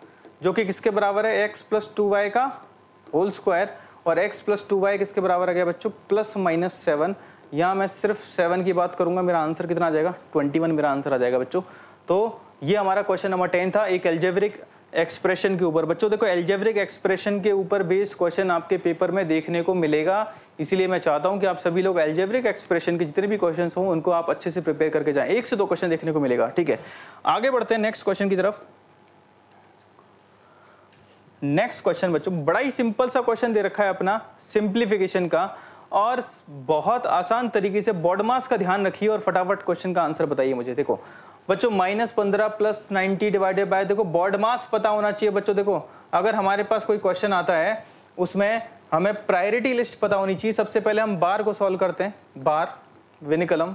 जो कि किसके बराबर है x प्लस 2y का होल स्क्वायर, और x प्लस 2y किसके बराबर आ गया बच्चों, प्लस माइनस 7। यहाँ मैं सिर्फ 7 की बात करूंगा, मेरा आंसर कितना आ जाएगा 21 मेरा आंसर आ जाएगा बच्चों। तो ये हमारा क्वेश्चन नंबर 10 था, एक एल्जेब्रिक एक्सप्रेशन के ऊपर। बच्चों देखो एल्जेब्रिक एक्सप्रेशन के ऊपर बेस्ड क्वेश्चन आपके पेपर में देखने को मिलेगा, इसीलिए मैं चाहता हूं कि आप सभी लोग एल्जेब्रिक एक्सप्रेशन के जितने भी क्वेश्चंस हों उनको आप अच्छे से प्रिपेयर करके जाएं। 1 से 2 क्वेश्चन देखने को मिलेगा, ठीक है। आगे बढ़ते हैं नेक्स्ट क्वेश्चन की तरफ। नेक्स्ट क्वेश्चन बच्चों बड़ा ही सिंपल सा क्वेश्चन दे रखा है अपना सिंप्लीफिकेशन का, और बहुत आसान तरीके से बॉडमास का ध्यान रखिए और फटाफट क्वेश्चन का आंसर बताइए मुझे। देखो बच्चों -15 प्लस 90 डिवाइडेड बाय, देखो बॉडमास पता होना चाहिए बच्चों। देखो अगर हमारे पास कोई क्वेश्चन आता है उसमें हमें प्रायोरिटी लिस्ट पता होनी चाहिए। सबसे पहले हम बार को सॉल्व करते हैं, बार विनिकलम,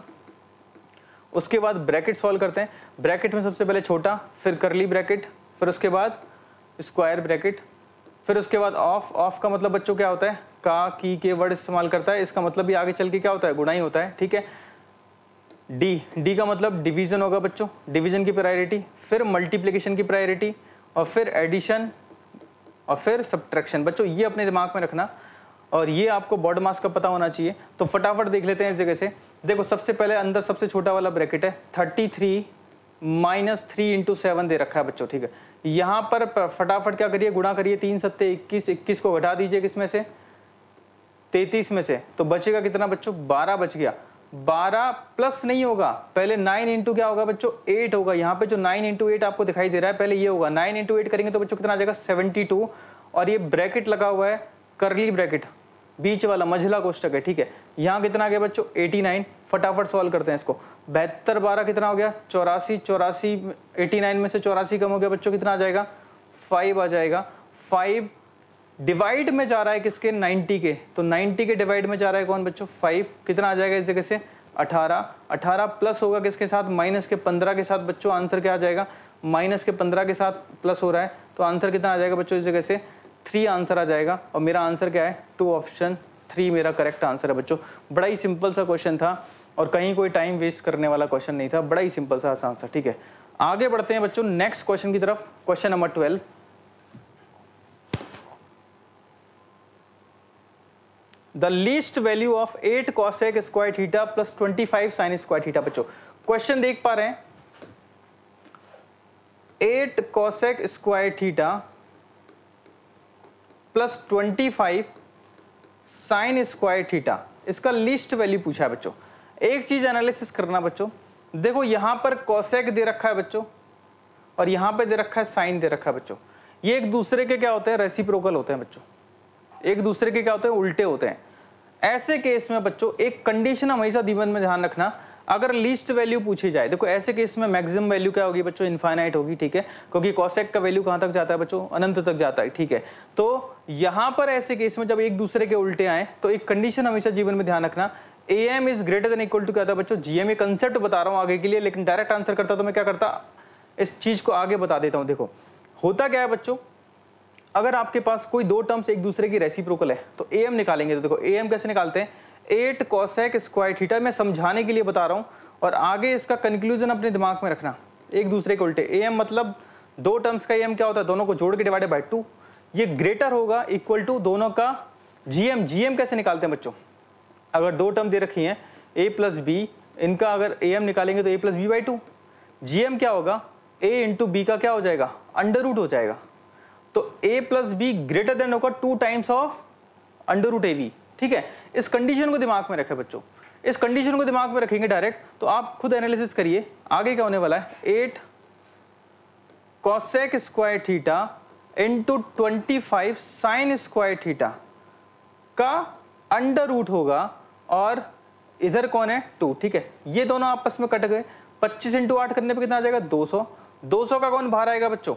उसके बाद ब्रैकेट सॉल्व करते हैं। ब्रैकेट में सबसे पहले छोटा, फिर करली ब्रैकेट, फिर उसके बाद स्क्वायर ब्रैकेट, फिर उसके बाद ऑफ। ऑफ का मतलब बच्चों क्या होता है, का की के वर्ड इस्तेमाल करता है, इसका मतलब भी आगे चल के क्या होता है, गुणा ही होता है, ठीक है। डी, डी का मतलब डिवीजन होगा बच्चों, डिवीजन की प्रायोरिटी, फिर मल्टीप्लिकेशन की प्रायोरिटी, और फिर एडिशन, और फिर सब्ट्रैक्शन। बच्चों ये अपने दिमाग में रखना, और ये आपको बॉड मास का पता होना चाहिए। तो फटाफट देख लेते हैं इस जगह से। देखो सबसे पहले अंदर सबसे छोटा वाला ब्रैकेट है 33 माइनस 3 इंटू 7 दे रखा है बच्चों, ठीक है। यहाँ पर फटाफट क्या करिए, गुणा करिए, 3 सत्ते 21, 21 को घटा दीजिए किसमें से, 33 में से, तो बचेगा कितना बच्चों, 12 बच गया। 12 प्लस नहीं होगा, पहले 9 इंटू क्या होगा बच्चों, 8 होगा। यहाँ पे जो 9 इंटू 8 आपको दिखाई दे रहा है, पहले ये होगा 9 इंटू 8 करेंगे तो बच्चों कितना आ जाएगा 72, और ये ब्रैकेट लगा हुआ है करली ब्रैकेट, बीच वाला मझला कोष्टक है, ठीक है। यहाँ कितना आ गया बच्चों 89, फटाफट सॉल्व करते हैं इसको। 72 12 कितना हो गया 84, 84 89 में से 84 कम हो गया बच्चों, कितना आ जाएगा 5 आ जाएगा। 5 डिवाइड में जा रहा है किसके, 90 के, तो 90 के डिवाइड में जा रहा है कौन बच्चों 5, कितना आ जाएगा इस जगह से 18। 18 प्लस होगा किसके साथ, माइनस के 15 के साथ बच्चों, आंसर क्या आ जाएगा, माइनस के 15 के साथ प्लस हो रहा है, तो आंसर कितना आ जाएगा बच्चों इस जगह से 3 आंसर आ जाएगा। और मेरा आंसर क्या है 2, ऑप्शन 3 मेरा करेक्ट आंसर है बच्चों। बड़ा ही सिंपल सा क्वेश्चन था और कहीं कोई टाइम वेस्ट करने वाला क्वेश्चन नहीं था, बड़ा ही सिंपल सा आसान सा, ठीक है। आगे बढ़ते हैं बच्चों नेक्स्ट क्वेश्चन की तरफ, question number 12। The least value of 8 cosec square theta plus 25 sin square theta। बच्चों क्वेश्चन देख पा रहे हैं, 8 cosec square theta plus 25 sin square theta, इसका लीस्ट वैल्यू पूछा है बच्चों। एक चीज एनालिसिस करना बच्चों, देखो यहां पर cosec दे रखा है बच्चों, और यहां पे दे रखा है साइन दे रखा है बच्चों। ये एक दूसरे के क्या होते हैं, रेसिप्रोकल होते हैं बच्चों, एक दूसरे के क्या होते हैं, उल्टे होते हैं। ऐसे केस में बच्चों एक कंडीशन हमेशा दिमाग में ध्यान रखना, अगर लीस्ट वैल्यू पूछी जाए, देखो ऐसे केस में मैक्सिमम वैल्यू क्या होगी बच्चों, इनफाइनाइट होगी, ठीक है, क्योंकि कॉसेक का वैल्यू कहां तक जाता है बच्चों, अनंत तक जाता है, ठीक है। तो यहां पर ऐसे केस में जब एक दूसरे के उल्टे आए तो एक कंडीशन हमेशा जीवन में ध्यान रखना, am is greater than equal to क्या था बच्चों, gm। कंसेप्ट बता रहा हूं आगे के लिए, लेकिन डायरेक्ट आंसर करता तो मैं क्या करता, इस चीज को आगे बता देता हूं। देखो होता क्या है बच्चों, अगर आपके पास कोई दो टर्म्स एक दूसरे की रेसिप्रोकल है तो am निकालेंगे। तो देखो am कैसे निकालते हैं, 8 cosec स्क्वायर थीटा, मैं समझाने के लिए बता रहा हूं और आगे इसका कंक्लूजन अपने दिमाग में रखना, एक दूसरे के उल्टे। am मतलब दो टर्म्स का am क्या होता है, दोनों को जोड़ के डिवाइडेड बाय 2, ये ग्रेटर होगा इक्वल टू दोनों का gm। gm कैसे निकालते हैं बच्चों, अगर दो टर्म दे रखी हैं a प्लस बी, इनका अगर am निकालेंगे तो a plus b by 2, gm क्या होगा, a इंटू बी का क्या हो जाएगा, अंडर रूट हो जाएगा। तो a plus b greater than होगा 2 times of under root ab, ठीक है। इस कंडीशन को दिमाग में रखें बच्चों, इस कंडीशन को दिमाग में रखेंगे डायरेक्ट, तो आप खुद एनालिसिस करिए आगे क्या होने वाला है। 8 cosec square theta into 25 sine square theta का अंडर रूट होगा, और इधर कौन है 2, ठीक है। ये दोनों आपस में कट गए, 25 इंटू 8 करने पे कितना आ जाएगा 200। 200 का कौन बाहर आएगा बच्चों,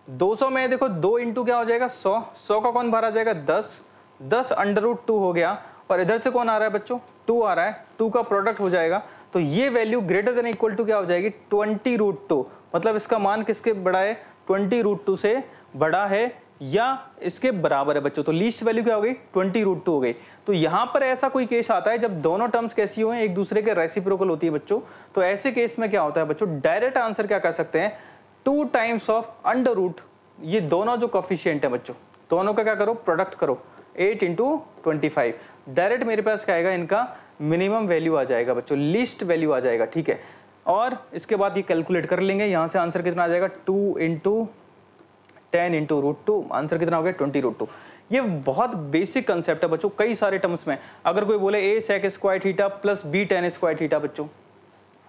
200 में देखो 2 इंटू क्या हो जाएगा 100। 100 का कौन बाहर आ जाएगा 10। 10 √2 हो गया, और इधर से कौन आ रहा है बच्चों 2 आ रहा है, 2 का प्रोडक्ट हो जाएगा। तो ये value greater than equal to क्या हो जाएगी 20√2। मतलब इसका मान किसके बड़ा है 20√2 से बड़ा है या इसके बराबर है बच्चों। तो लीस्ट वैल्यू क्या हो गई 20√2 हो गई। तो यहां पर ऐसा कोई केस आता है जब दोनों टर्म्स कैसी हो एक दूसरे के रेसिप्रोकल होती है बच्चों। तो ऐसे केस में क्या होता है बच्चों, डायरेक्ट आंसर क्या कर सकते हैं 2 टाइम्स ऑफ अंडर रूट, ये दोनों जो कोफिशिएंट है बच्चों दोनों का क्या करो प्रोडक्ट करो 8 इंटू 25। डायरेक्ट मेरे पास क्या आएगा इनका मिनिमम वैल्यू आ जाएगा बच्चों, लिस्ट वैल्यू आ जाएगा, ठीक है। और इसके बाद ये कैलकुलेट कर लेंगे, यहां से आंसर कितना आ जाएगा 2 इंटू 10 इंटू √2, आंसर कितना हो गया 20√2। ये बहुत बेसिक कंसेप्ट है बच्चों, कई सारे टर्म्स में अगर कोई बोले a sec square theta plus b tan square theta, बच्चों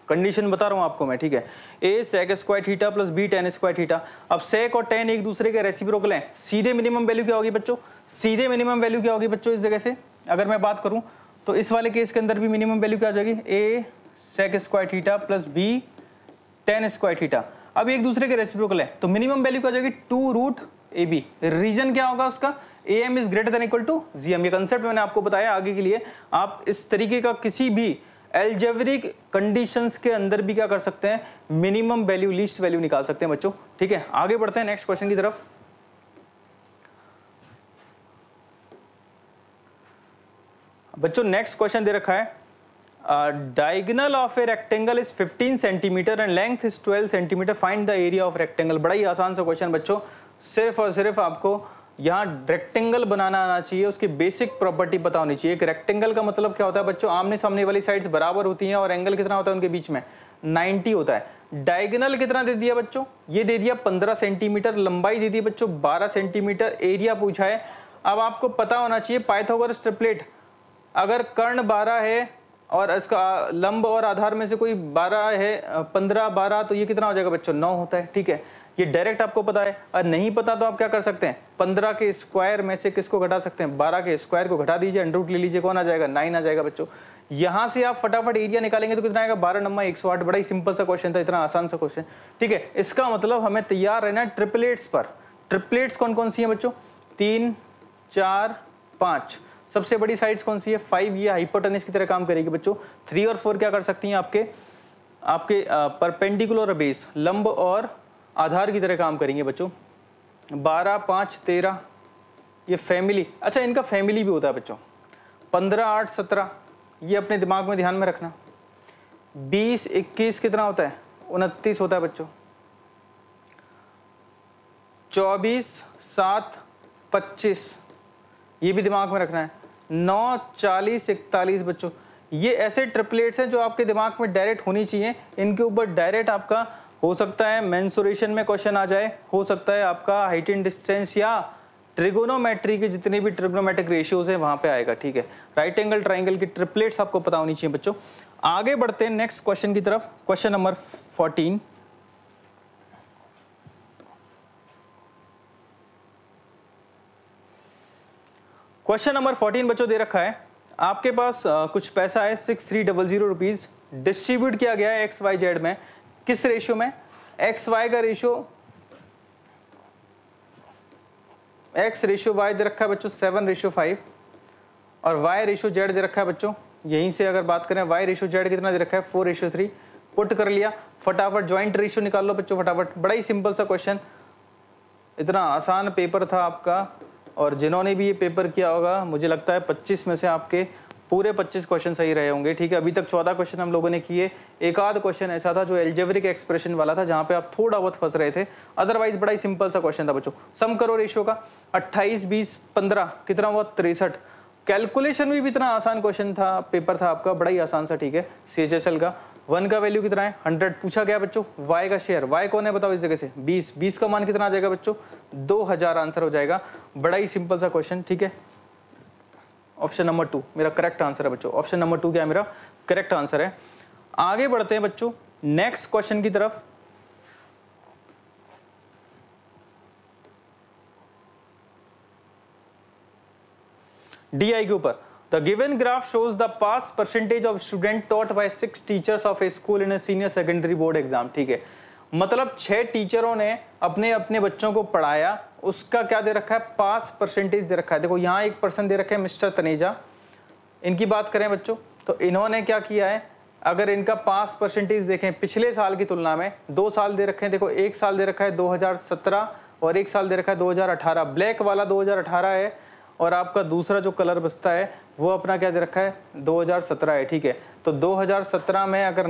कंडीशन बता रहा हूं आपको मैं, ठीक है। a sec square theta plus b tan square theta. अब sec और tan एक दूसरे के रेसिप्रोकल हैं, सीधे मिनिमम वैल्यू क्या होगी बच्चों, सीधे मिनिमम वैल्यू क्या होगी बच्चों इस जगह से अगर मैं बात करूं तो इस वाले केस के अंदर भी मिनिमम वैल्यू क्या आ जाएगी a sec square theta plus b tan square theta. अब एक दूसरे के रेसिप्रोकल है तो मिनिमम वैल्यू क्या हो जाएगी 2√ab। रीजन क्या होगा उसका am is greater than equal to gm। ये कंसेप्ट मैंने आपको बताया, आगे के लिए आप इस तरीके का किसी भी एल्जेब्रिक कंडीशंस के अंदर भी क्या कर सकते हैं मिनिमम वैल्यू लीस्ट वैल्यू निकाल सकते हैं बच्चों, ठीक है। आगे बढ़ते हैं नेक्स्ट क्वेश्चन की तरफ। बच्चों नेक्स्ट क्वेश्चन दे रखा है diagonal of a rectangle is 15 centimetre and length is 12 centimetre, find the area of rectangle. बड़ा ही आसान सा क्वेश्चन बच्चों, सिर्फ और सिर्फ आपको यहाँ रेक्टेंगल बनाना आना चाहिए, उसकी बेसिक प्रॉपर्टी पता होनी चाहिए। एक रेक्टेंगल का मतलब क्या होता है बच्चों, आमने सामने वाली साइड्स बराबर होती हैं और एंगल कितना होता है उनके बीच में 90 होता है। डायगोनल कितना दे दिया बच्चों, ये दे दिया 15 सेंटीमीटर, लंबाई दे दी बच्चों 12 सेंटीमीटर, एरिया पूछा है। अब आपको पता होना चाहिए पाइथागोरस ट्रिपलेट, अगर कर्ण 12 है और इसका लंब और आधार में से कोई 12 है 15 12 तो ये कितना हो जाएगा बच्चों 9 होता है, ठीक है। ये डायरेक्ट आपको पता है, और नहीं पता तो आप क्या कर सकते हैं 15 के स्क्वायर में से किसको घटा सकते हैं 12 के स्क्वायर को घटा दीजिए, अंडर रूट ले लीजिए, कौन आ जाएगा 9 आ जाएगा बच्चों। यहां से आप फटाफट एरिया निकालेंगे तो कितना आएगा 12 नंबर 108। बड़ा ही सिंपल सा क्वेश्चन था, इतना आसान सा क्वेश्चन, ठीक है। इसका मतलब हमें तैयार रहना है ट्रिपलेट्स पर। ट्रिपलेट्स कौन कौन सी है बच्चों 3 4 5। सबसे बड़ी साइड्स कौन सी है 5, ये हाइपोटेनस की तरह काम करेगी बच्चों। 3 और 4 क्या कर सकती हैं आपके परपेंडिकुलर बेस, लंब और आधार की तरह काम करेंगे बच्चों। 12 5 13 ये फैमिली, अच्छा इनका फैमिली भी होता है बच्चों। 15 8 17 ये अपने दिमाग में ध्यान में रखना। 20 21 कितना होता है 29 होता है बच्चों। 24 7 25 ये भी दिमाग में रखना है। 9 40 41 बच्चों, ये ऐसे ट्रिपलेट्स हैं जो आपके दिमाग में डायरेक्ट होनी चाहिए। इनके ऊपर डायरेक्ट आपका हो सकता है मेंसुरेशन में क्वेश्चन आ जाए, हो सकता है आपका हाइट एंड डिस्टेंस या ट्रिगोनोमेट्री के जितने भी ट्रिग्नोमेट्रिक रेशियोज हैं वहां पे आएगा, ठीक है। राइट एंगल ट्राइंगल की ट्रिपलेट्स आपको पता होनी चाहिए बच्चों। आगे बढ़ते हैं नेक्स्ट क्वेश्चन की तरफ, क्वेश्चन नंबर 14। क्वेश्चन नंबर 14 बच्चों दे रखा है, आपके पास कुछ पैसा है 6300 रुपीज, डिस्ट्रीब्यूट किया गया है एक्स वाई जेड में। किस रेशियो में, एक्स वाई का ratio, x ratio why they रखा है बच्चों 7:5 और वाई रेशियो जेड दे रखा है बच्चों। यहीं से अगर बात करें वाई रेशियो जेड कितना दे रखा है 4:3। पुट कर लिया, फटाफट ज्वाइंट रेशियो निकाल लो बच्चों फटाफट। बड़ा ही सिंपल सा क्वेश्चन, इतना आसान पेपर था आपका, और जिन्होंने भी ये पेपर किया होगा मुझे लगता है 25 में से आपके पूरे 25 क्वेश्चन सही रहे होंगे, ठीक है। अभी तक 14 क्वेश्चन हम लोगों ने किए, एक आध क्वेश्चन ऐसा था जो एल्जेब्रिक एक्सप्रेशन वाला था जहां पे आप थोड़ा बहुत फंस रहे थे, अदरवाइज बड़ा ही सिंपल सा क्वेश्चन था बच्चों। सम करो रेशियो का, 28 20 15 कितना हुआ 63। कैलकुलेशन भी इतना आसान क्वेश्चन था, पेपर था आपका बड़ा ही आसान सा, ठीक है। CHSL का 1 का वैल्यू कितना है 100 पूछा गया बच्चों। y का शेयर, y कौन है बताओ इस जगह से 20, 20 का मान कितना आ जाएगा बच्चों 2000 आंसर हो जाएगा। बड़ा ही सिंपल सा क्वेश्चन, ठीक है। ऑप्शन नंबर 2 मेरा करेक्ट आंसर है बच्चों। ऑप्शन नंबर 2 क्या है मेरा करेक्ट आंसर है। आगे बढ़ते हैं बच्चों नेक्स्ट क्वेश्चन की तरफ। DI के ऊपर the given graph shows the pass percentage of student taught by 6 teachers of A school in a senior secondary board exam. ठीक है, मतलब 6 टीचरों ने अपने अपने बच्चों को पढ़ाया, उसका क्या दे रखा है, पास परसेंटेज दे रखा है। देखो यहाँ एक पर्सन दे रखे हैं मिस्टर तनेजा, इनकी बात करें बच्चों तो इन्होंने क्या किया है, अगर इनका पास परसेंटेज देखें पिछले साल की तुलना में 2 साल दे रखे हैं। देखो एक साल दे रखा है 2017 और एक साल दे रखा है 2018। ब्लैक वाला 2018 है और आपका दूसरा जो कलर बचता है वो अपना क्या दे रखा है, 2017 है। ठीक है, तो 2017 में अगर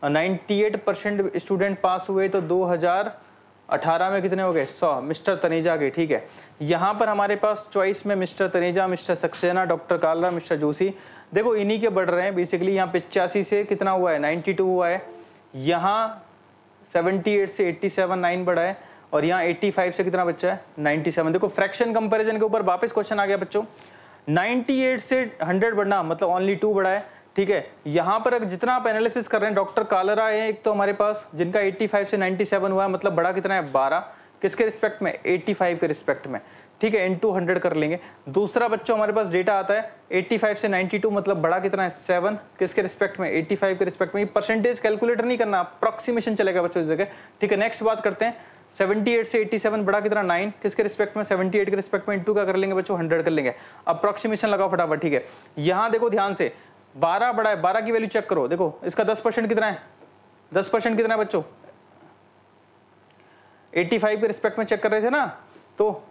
98% स्टूडेंट पास हुए तो 2018 में कितने हो गए, 100। मिस्टर तनेजा के। ठीक है, यहाँ पर हमारे पास चॉइस में mister Taneja, mister Saxena, doctor Kalra, mister Joshi, देखो इन्हीं के बढ़ रहे हैं बेसिकली। यहाँ 85 से कितना हुआ है, 92 हुआ है। यहाँ 78 से 87 9 बढ़ा है और यहाँ 85 से कितना बच्चा है, 97। देखो फ्रैक्शन कंपैरिजन के ऊपर वापस क्वेश्चन आ गया बच्चों। 98 से 100 बढ़ना मतलब ओनली 2 बढ़ा है। ठीक है, यहाँ पर जितना आप एनालिसिस कर रहे हैं, डॉक्टर कालरा है एक तो हमारे पास जिनका 85 से 97 हुआ है, मतलब बड़ा कितना है, 12। किसके रिस्पेक्ट में, 85 के रिस्पेक्ट में। ठीक है, इनटू 100 कर लेंगे। दूसरा बच्चों हमारे पास डेटा आता है 85 से 92 मतलब बड़ा कितना है, 7। किसके रिस्पेक्ट में, 85 के रिस्पेक्ट में। परसेंटेज कैलकुलेटर नहीं करना, अप्रॉक्सीमेशन चलेगा बच्चों इस जगह। ठीक है, नेक्स्ट बात करते हैं 78 से 87 बड़ा कितना, 9। किसके रिस्पेक्ट में, 78 के रिस्पेक्ट में। इंटू का कर लेंगे बच्चों, 100 कर लेंगे। अप्रॉक्सीमेशन लगाओ फटाफट। ठीक है, यहाँ देखो ध्यान से 12 बड़ा है, 12 की वैल्यू चेक करो। देखो इसका 10% कितना है, 10% कितना है बच्चों, 85 के रिस्पेक्ट में चेक कर रहे थे ना, तो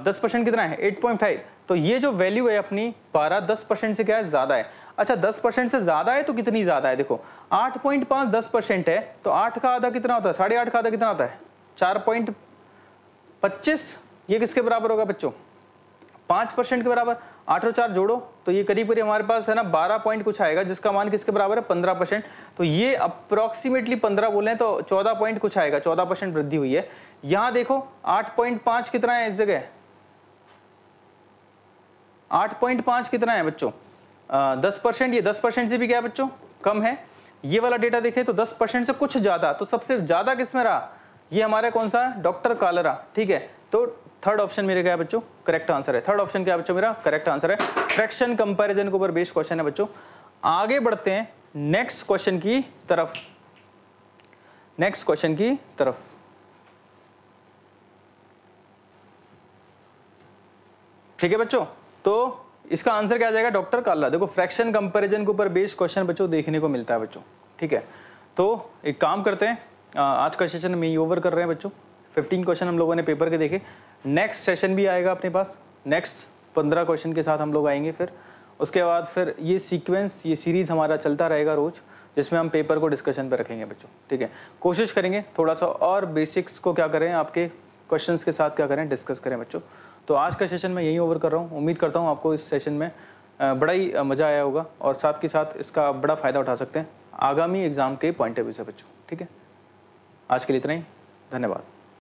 10% कितना है, 8.5। तो ये जो वैल्यू है अपनी 12, 10% से क्या है, ज्यादा है। अच्छा 10% से ज्यादा है तो कितनी ज्यादा है, देखो 8.5 10% है तो 8 का आधा कितना होता है, 8.5 का आधा कितना होता है, 4.25। ये किसके बराबर होगा बच्चों, 5% के बराबर। 8 और 4 जोड़ो तो ये करीब करीब हमारे पास है ना 12 पॉइंट कुछ आएगा, जिसका मान किसके बराबर है, 15%। तो ये अप्रोक्सीमेटली 15 बोले तो 14 पॉइंट कुछ आएगा, 14% वृद्धि हुई है। यहां देखो 8.5 कितना है इस जगह, 8.5 कितना है बच्चों, 10%। ये 10% से भी क्या है बच्चों, कम है। ये वाला डेटा देखें तो 10% से कुछ ज्यादा, तो सबसे ज्यादा किसमें रहा, ये हमारा कौन सा है, डॉक्टर कालरा। ठीक है, तो थर्ड ऑप्शन मेरे क्या है बच्चों, करेक्ट आंसर है। थर्ड ऑप्शन क्या है बच्चों, मेरा करेक्ट आंसर है। फ्रैक्शन कंपैरिजन के ऊपर बेस्ड क्वेश्चन है बच्चों। आगे बढ़ते हैं नेक्स्ट क्वेश्चन की तरफ। नेक्स्ट क्वेश्चन की तरफ ठीक है बच्चों, तो इसका आंसर क्या आ जाएगा, डॉक्टर कालरा। देखो फ्रैक्शन कंपैरिजन के ऊपर बेस्ड क्वेश्चन बच्चों देखने को मिलता है बच्चों। ठीक है, तो एक काम करते हैं, आज का सेशन में ही ओवर कर रहे हैं बच्चों। 15 क्वेश्चन हम लोगों ने पेपर के देखे। नेक्स्ट सेशन भी आएगा अपने पास, नेक्स्ट 15 क्वेश्चन के साथ हम लोग आएंगे। फिर उसके बाद फिर ये सीक्वेंस, ये सीरीज हमारा चलता रहेगा रोज, जिसमें हम पेपर को डिस्कशन पे रखेंगे बच्चों। ठीक है, कोशिश करेंगे थोड़ा सा और बेसिक्स को क्या करें, आपके क्वेश्चंस के साथ क्या करें, डिस्कस करें बच्चों। तो आज का सेशन मैं यहीं ओवर कर रहा हूँ। उम्मीद करता हूँ आपको इस सेशन में बड़ा ही मज़ा आया होगा और साथ के साथ इसका बड़ा फ़ायदा उठा सकते हैं आगामी एग्जाम के पॉइंट ऑफ व्यू से बच्चों। ठीक है, आज के लिए इतना ही, धन्यवाद।